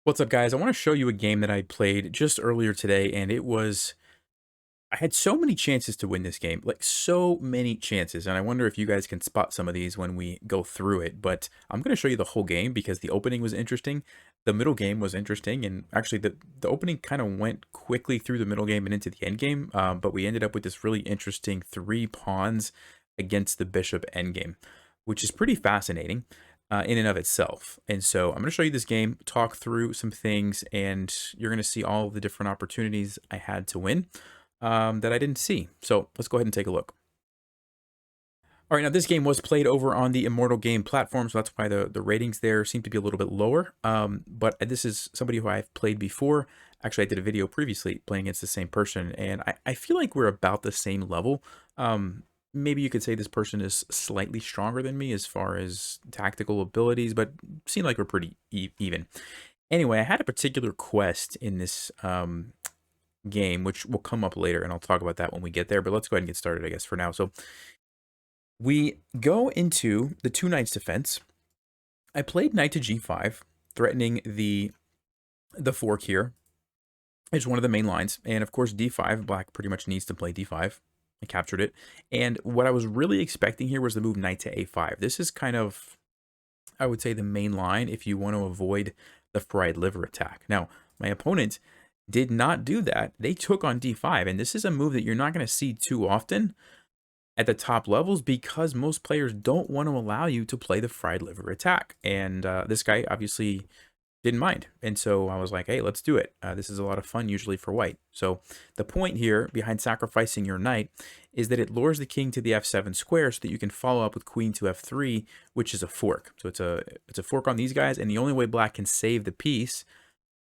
What's up, guys? I want to show you a game that I played just earlier today, and I had so many chances to win this game, like so many chances, and I wonder if you guys can spot some of these when we go through it, but I'm going to show you the whole game because the opening was interesting, the middle game was interesting, and actually the opening kind of went quickly through the middle game and into the end game, but we ended up with this really interesting 3 pawns against the bishop endgame, which is pretty fascinating in and of itself. And so I'm going to show you this game, talk through some things, and you're going to see all the different opportunities I had to win that I didn't see. So let's go ahead and take a look. All right, now this game was played over on the Immortal Game platform, so that's why the ratings there seem to be a little bit lower. But this is somebody who I've played before. Actually, I did a video previously playing against the same person, and I feel like we're about the same level. Maybe you could say this person is slightly stronger than me as far as tactical abilities, but seem like we're pretty even. Anyway, I had a particular quest in this game, which will come up later, and I'll talk about that when we get there. But let's go ahead and get started, I guess, for now. So we go into the two knights defense. I played knight to g5, threatening the fork here. It's one of the main lines, and of course d5. Black pretty much needs to play d5. I captured it, and what I was really expecting here was the move knight to a5. This is kind of, I would say, the main line if you want to avoid the fried liver attack. Now, my opponent did not do that. They took on d5, and this is a move that you're not going to see too often at the top levels because most players don't want to allow you to play the fried liver attack. And this guy obviously didn't mind. And so I was like, hey, let's do it. This is a lot of fun usually for white. So the point here behind sacrificing your knight is that it lures the king to the f7 square so that you can follow up with queen to f3, which is a fork. So it's a fork on these guys, and the only way black can save the piece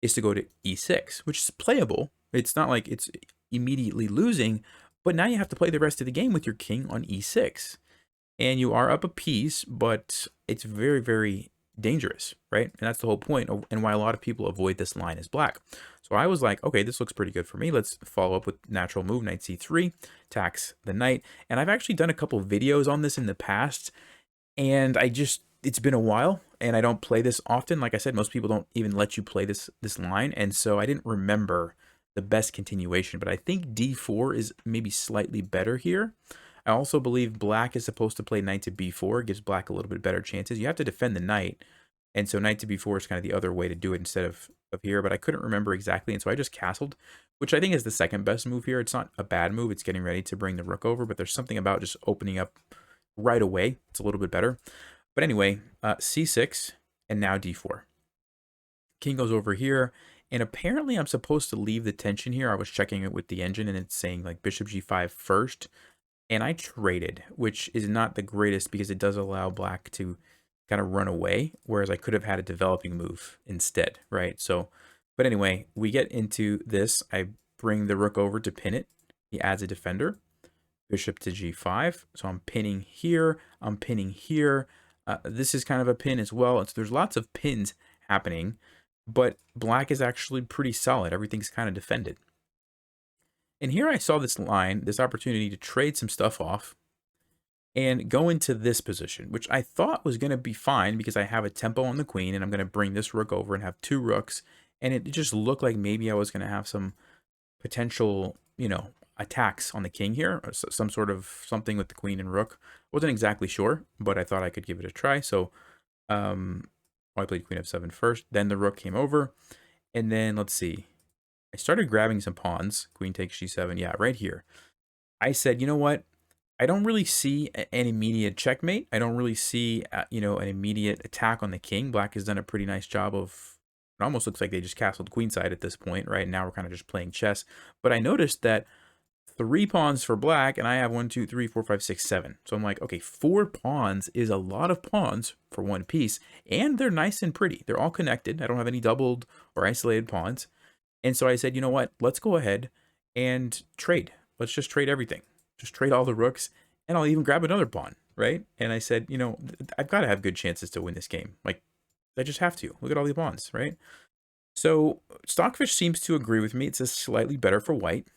is to go to e6, which is playable. It's not like it's immediately losing, but now you have to play the rest of the game with your king on e6. And you are up a piece, but it's very, very dangerous, right? And that's the whole point and why a lot of people avoid this line as black. So I was like, okay, this looks pretty good for me. Let's follow up with natural move, knight c3, tax the knight. And I've actually done a couple videos on this in the past, and it's been a while, and I don't play this often. Like I said, most people don't even let you play this line, and so I didn't remember the best continuation, but I think d4 is maybe slightly better here. I also believe black is supposed to play knight to b4. It gives black a little bit better chances. You have to defend the knight, and so knight to b4 is kind of the other way to do it instead of here, but I couldn't remember exactly, and so I just castled, which I think is the second best move here. It's not a bad move. It's getting ready to bring the rook over, but there's something about just opening up right away. It's a little bit better. But anyway, c6, and now d4. King goes over here, and apparently I'm supposed to leave the tension here. I was checking it with the engine, and it's saying like bishop g5 first, and I traded, which is not the greatest because it does allow black to kind of run away, whereas I could have had a developing move instead, right? So, but anyway, we get into this. I bring the rook over to pin it. He adds a defender. Bishop to g5. So I'm pinning here. I'm pinning here. This is kind of a pin as well. And so there's lots of pins happening, but black is actually pretty solid. Everything's kind of defended. And here I saw this line, this opportunity to trade some stuff off and go into this position, which I thought was going to be fine because I have a tempo on the queen, and I'm going to bring this rook over and have two rooks. And it just looked like maybe I was going to have some potential, attacks on the king here, or some sort of something with the queen and rook. Wasn't exactly sure, but I thought I could give it a try. So I played queen f7 first, then the rook came over, and then let's see. I started grabbing some pawns. Queen takes g7. Yeah, right here. I said, you know what? I don't really see an immediate checkmate. I don't really see, an immediate attack on the king. Black has done a pretty nice job of, it almost looks like they just castled queenside at this point, right? Now we're kind of just playing chess. But I noticed that 3 pawns for black, and I have 1, 2, 3, 4, 5, 6, 7. So I'm like, okay, 4 pawns is a lot of pawns for one piece, and they're nice and pretty. They're all connected. I don't have any doubled or isolated pawns. And so I said, you know what? Let's go ahead and trade. Let's just trade everything. Just trade all the rooks, and I'll even grab another pawn, right? And I said, I've got to have good chances to win this game. Like, I just have to. Look at all the pawns, right? So Stockfish seems to agree with me. It's just slightly better for white.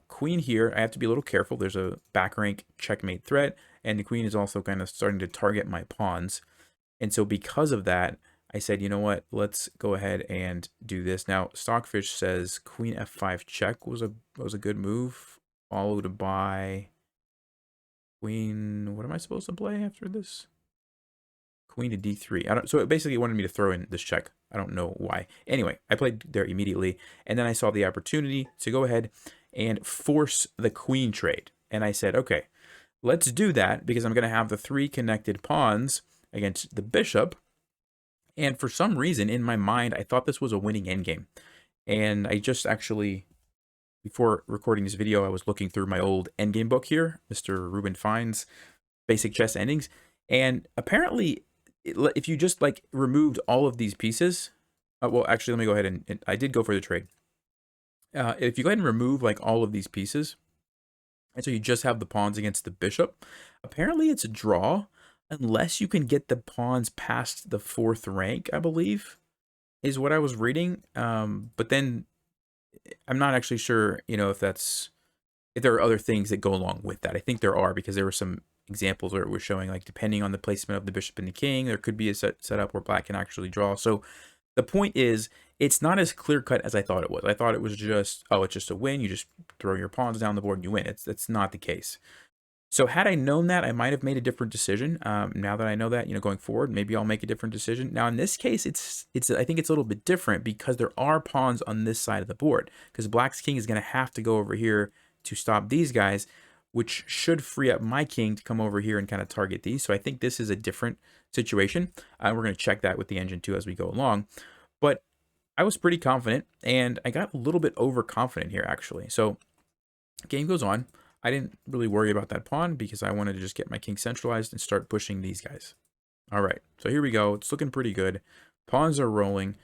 Queen here, I have to be a little careful. There's a back rank checkmate threat, and the queen is also kind of starting to target my pawns. And so because of that, I said, you know what? Let's go ahead and do this. Now, Stockfish says Queen F5 check was a good move, followed by Queen. What am I supposed to play after this? Queen to D3. I don't. So it basically wanted me to throw in this check. I don't know why. Anyway, I played there immediately, and then I saw the opportunity to go ahead and force the queen trade. And I said, okay, let's do that because I'm going to have the 3 connected pawns against the bishop. And for some reason, in my mind, I thought this was a winning endgame. And I just actually, before recording this video, I was looking through my old endgame book here, Mr. Ruben Fine's Basic Chess Endings. And apparently, if you just like removed all of these pieces, well, actually, let me go ahead and I did go for the trade. If you go ahead and remove like all of these pieces, and so you just have the pawns against the bishop, apparently it's a draw unless you can get the pawns past the 4th rank, I believe, is what I was reading. But then I'm not actually sure, if there are other things that go along with that. I think there are, because there were some examples where it was showing like depending on the placement of the bishop and the king, there could be a setup where black can actually draw. So the point is, it's not as clear cut as I thought it was. I thought it was just, oh, it's just a win. You just throw your pawns down the board and you win. That's not the case. So had I known that, I might have made a different decision. Now that I know that, going forward, maybe I'll make a different decision. Now in this case, I think it's a little bit different because there are pawns on this side of the board. Because black's king is going to have to go over here to stop these guys, which should free up my king to come over here and kind of target these. So I think this is a different situation. We're going to check that with the engine too as we go along. But I was pretty confident, and I got a little bit overconfident here actually. So game goes on. I didn't really worry about that pawn because I wanted to just get my king centralized and start pushing these guys. All right, so here we go. It's looking pretty good. Pawns are rolling.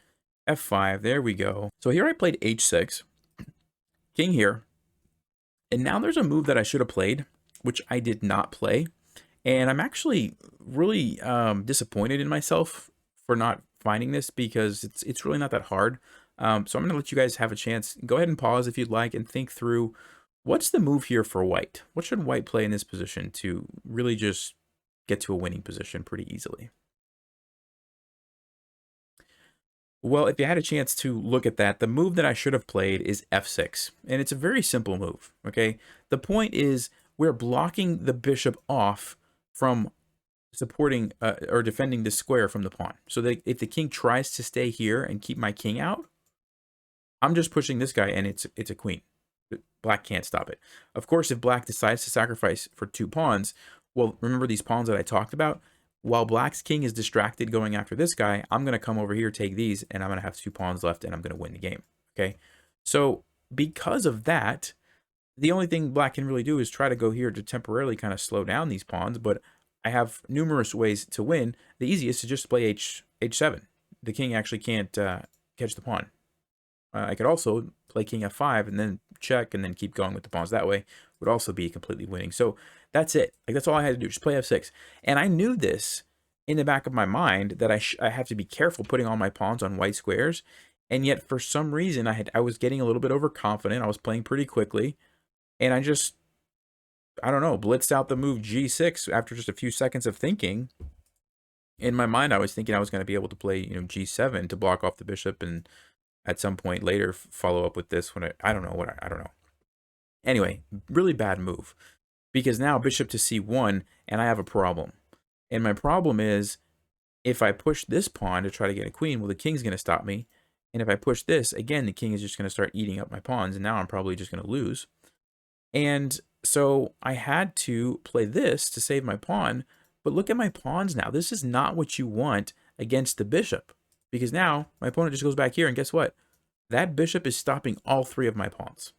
F5, there we go. So here I played H6, king here. And now there's a move that I should have played, which I did not play. And I'm actually really disappointed in myself for not finding this because it's really not that hard. So I'm going to let you guys have a chance. Go ahead and pause if you'd like and think through, what's the move here for white? What should white play in this position to really just get to a winning position pretty easily? Well, if you had a chance to look at that, the move that I should have played is f6. And it's a very simple move, okay? The point is we're blocking the bishop off from supporting or defending the square from the pawn. So that if the king tries to stay here and keep my king out, I'm just pushing this guy and it's a queen. Black can't stop it. Of course, if black decides to sacrifice for 2 pawns, well, remember these pawns that I talked about? While black's king is distracted going after this guy, I'm going to come over here, take these, and I'm going to have 2 pawns left, and I'm going to win the game, okay? So because of that, the only thing black can really do is try to go here to temporarily kind of slow down these pawns, but I have numerous ways to win. The easiest is just play h7. The king actually can't catch the pawn. I could also play king f5 and then check and then keep going with the pawns that way. Would also be completely winning. So that's it. Like, that's all I had to do, just play f6. And I knew this in the back of my mind, that I have to be careful putting all my pawns on white squares. And yet for some reason I was getting a little bit overconfident. I was playing pretty quickly, and I don't know, blitzed out the move g6 after just a few seconds of thinking. In my mind, I was thinking I was going to be able to play, g7 to block off the bishop, and at some point later follow up with this when I don't know. I don't know. Anyway, really bad move, because now bishop to c1 and I have a problem. And my problem is, if I push this pawn to try to get a queen, well, the king's going to stop me. And if I push this, again, the king is just going to start eating up my pawns, and now I'm probably just going to lose. And so I had to play this to save my pawn. But look at my pawns now. This is not what you want against the bishop, because now my opponent just goes back here, and guess what? That bishop is stopping all 3 of my pawns.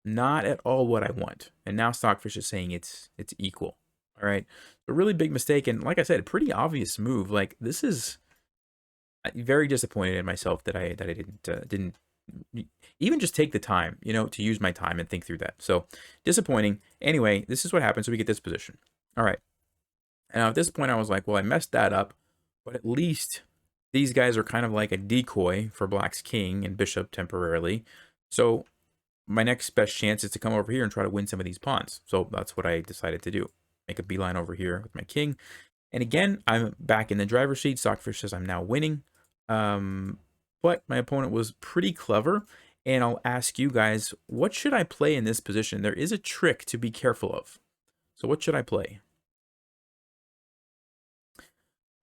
Not at all what I want. And now Stockfish is saying it's equal. All right. A really big mistake. And like I said, a pretty obvious move. Like, this is very disappointed in myself that I didn't even just take the time, to use my time and think through that. So disappointing. Anyway, this is what happens. So we get this position. All right. And at this point I was like, well, I messed that up, but at least these guys are kind of like a decoy for black's king and bishop temporarily. So my next best chance is to come over here and try to win some of these pawns. So that's what I decided to do. Make a beeline over here with my king. And again, I'm back in the driver's seat. Stockfish says I'm now winning. Um, but my opponent was pretty clever, and I'll ask you guys, what should I play in this position? There is a trick to be careful of. So what should I play?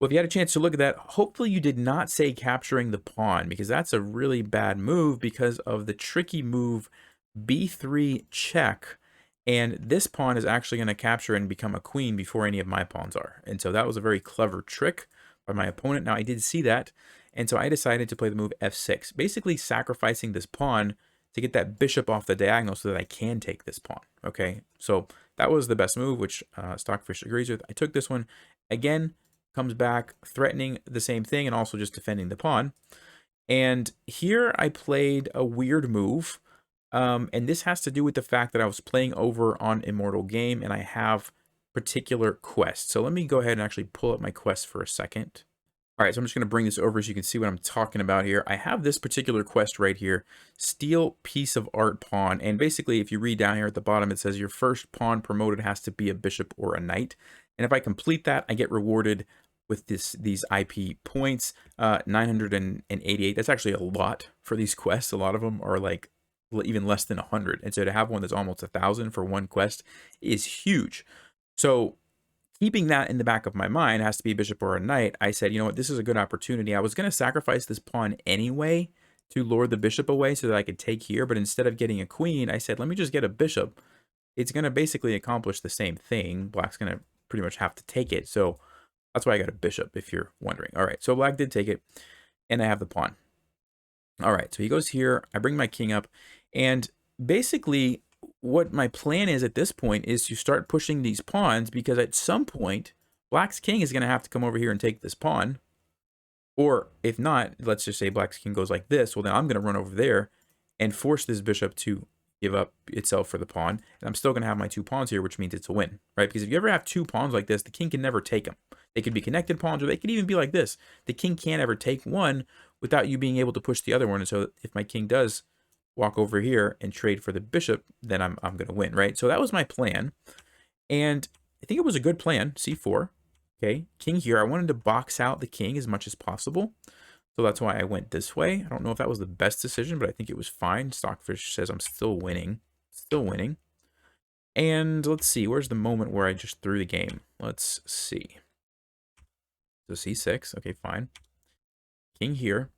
Well, if you had a chance to look at that, hopefully you did not say capturing the pawn, because that's a really bad move because of the tricky move b3 check, and this pawn is actually going to capture and become a queen before any of my pawns are. And so that was a very clever trick by my opponent. Now I did see that, and so I decided to play the move f6, basically sacrificing this pawn to get that bishop off the diagonal so that I can take this pawn. Okay, so that was the best move, which Stockfish agrees with. I took this one. Again, comes back threatening the same thing and also just defending the pawn. And here I played a weird move. And this has to do with the fact that I was playing over on Immortal Game and I have particular quests. So let me go ahead and actually pull up my quest for a second. All right, so I'm just going to bring this over so you can see what I'm talking about here. I have this particular quest right here, Steal Piece of Art Pawn. And basically, if you read down here at the bottom, it says your first pawn promoted has to be a bishop or a knight. And if I complete that, I get rewarded with these IP points, 988. That's actually a lot for these quests. A lot of them are like even less than 100. And so to have one that's almost 1,000 for one quest is huge. So keeping that in the back of my mind, has to be a bishop or a knight, I said, you know what, this is a good opportunity. I was going to sacrifice this pawn anyway to lure the bishop away so that I could take here, but instead of getting a queen, I said, let me just get a bishop. It's going to basically accomplish the same thing. Black's going to pretty much have to take it, so that's why I got a bishop, if you're wondering. All right, so Black did take it, and I have the pawn. All right, so he goes here, I bring my king up, and basically what my plan is at this point is to start pushing these pawns, because at some point Black's king is going to have to come over here and take this pawn, or if not, let's just say Black's king goes like this, well then I'm going to run over there and force this bishop to give up itself for the pawn, and I'm still going to have my two pawns here, which means it's a win, right? Because if you ever have two pawns like this, the king can never take them. They could be connected pawns, or they could even be like this. The king can't ever take one without you being able to push the other one. And so if my king does walk over here and trade for the bishop, then I'm going to win, right? So that was my plan. And I think it was a good plan, c4. Okay, king here. I wanted to box out the king as much as possible. So that's why I went this way. I don't know if that was the best decision, but I think it was fine. Stockfish says I'm still winning. Still winning. And let's see, where's the moment where I just threw the game? Let's see. So c6, okay, fine. King here.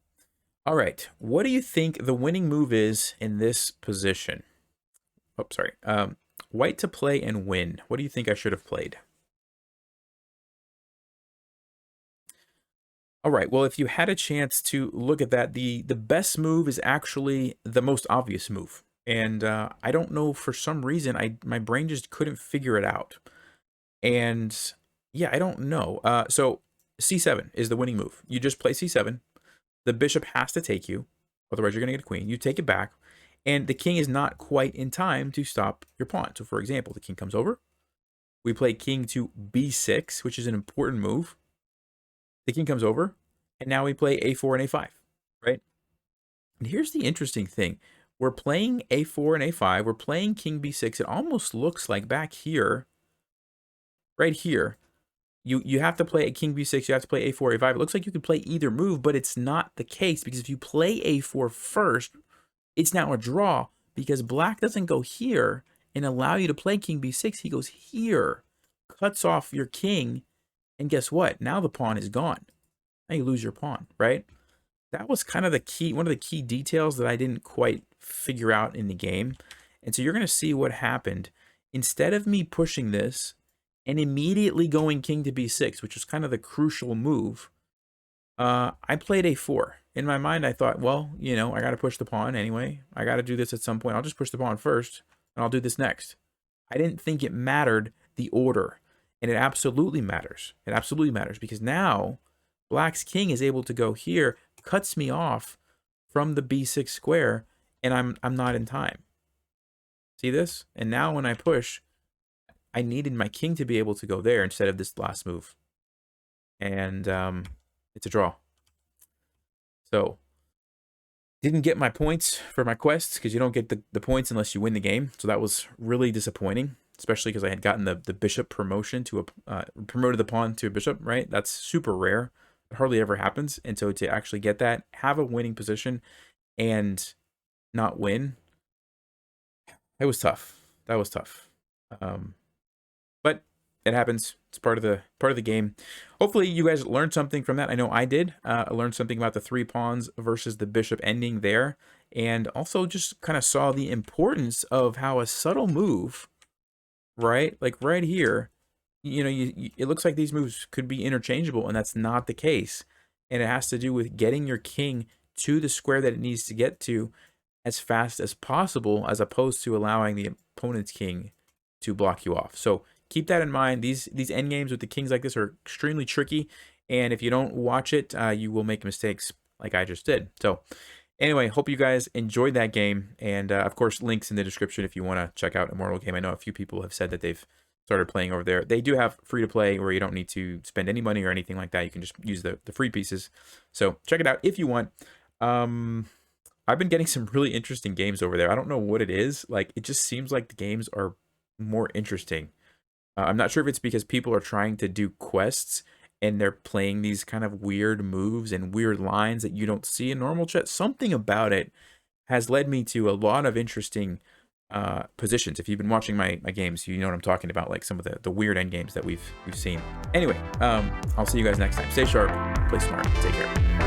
All right, what do you think the winning move is in this position? Oh, sorry. White to play and win. What do you think I should have played? All right, well, if you had a chance to look at that, the best move is actually the most obvious move. And I don't know, for some reason, my brain just couldn't figure it out. And yeah, I don't know. So c7 is the winning move. You just play c7. The bishop has to take you, otherwise you're going to get a queen. You take it back, and the king is not quite in time to stop your pawn. So for example, the king comes over. We play king to b6, which is an important move. The king comes over, and now we play a4 and a5, right? And here's the interesting thing. We're playing a4 and a5. We're playing king b6. It almost looks like back here, right here, you have to play a king b6, you have to play a4, a5. It looks like you could play either move, but it's not the case, because if you play a4 first, it's now a draw, because Black doesn't go here and allow you to play king b6. He goes here, cuts off your king, and guess what? Now the pawn is gone. Now you lose your pawn, right? That was kind of the key, one of the key details that I didn't quite figure out in the game. And so you're going to see what happened. Instead of me pushing this and immediately going king to b6, which was kind of the crucial move, I played a4. In my mind, I thought, well, you know, I got to push the pawn anyway. I got to do this at some point. I'll just push the pawn first, and I'll do this next. I didn't think it mattered the order, and it absolutely matters. It absolutely matters, because now Black's king is able to go here, cuts me off from the b6 square, and I'm not in time. See this? And now when I push, I needed my king to be able to go there instead of this last move. And it's a draw. So, didn't get my points for my quests, because you don't get the points unless you win the game. So that was really disappointing, especially because I had gotten the bishop promotion to promoted the pawn to a bishop, right? That's super rare. It hardly ever happens. And so to actually get that, have a winning position and not win, it was tough. That was tough. Um, but it happens. It's part of the game. Hopefully, you guys learned something from that. I know I did. I learned something about the three pawns versus the bishop ending there, and also just kind of saw the importance of how a subtle move, right, like right here, it looks like these moves could be interchangeable, and that's not the case. And it has to do with getting your king to the square that it needs to get to as fast as possible, as opposed to allowing the opponent's king to block you off. So keep that in mind. These end games with the kings like this are extremely tricky, and if you don't watch it, you will make mistakes like I just did. So anyway, hope you guys enjoyed that game, and of course, links in the description if you want to check out Immortal Game. I know a few people have said that they've started playing over there. They do have free to play where you don't need to spend any money or anything like that. You can just use the free pieces. So check it out if you want. I've been getting some really interesting games over there. I don't know what it is. Like, it just seems like the games are more interesting. I'm not sure if it's because people are trying to do quests and they're playing these kind of weird moves and weird lines that you don't see in normal chess. Something about it has led me to a lot of interesting positions. If you've been watching my games, you know what I'm talking about, like some of the weird end games that we've seen. Anyway, I'll see you guys next time. Stay sharp, play smart, take care.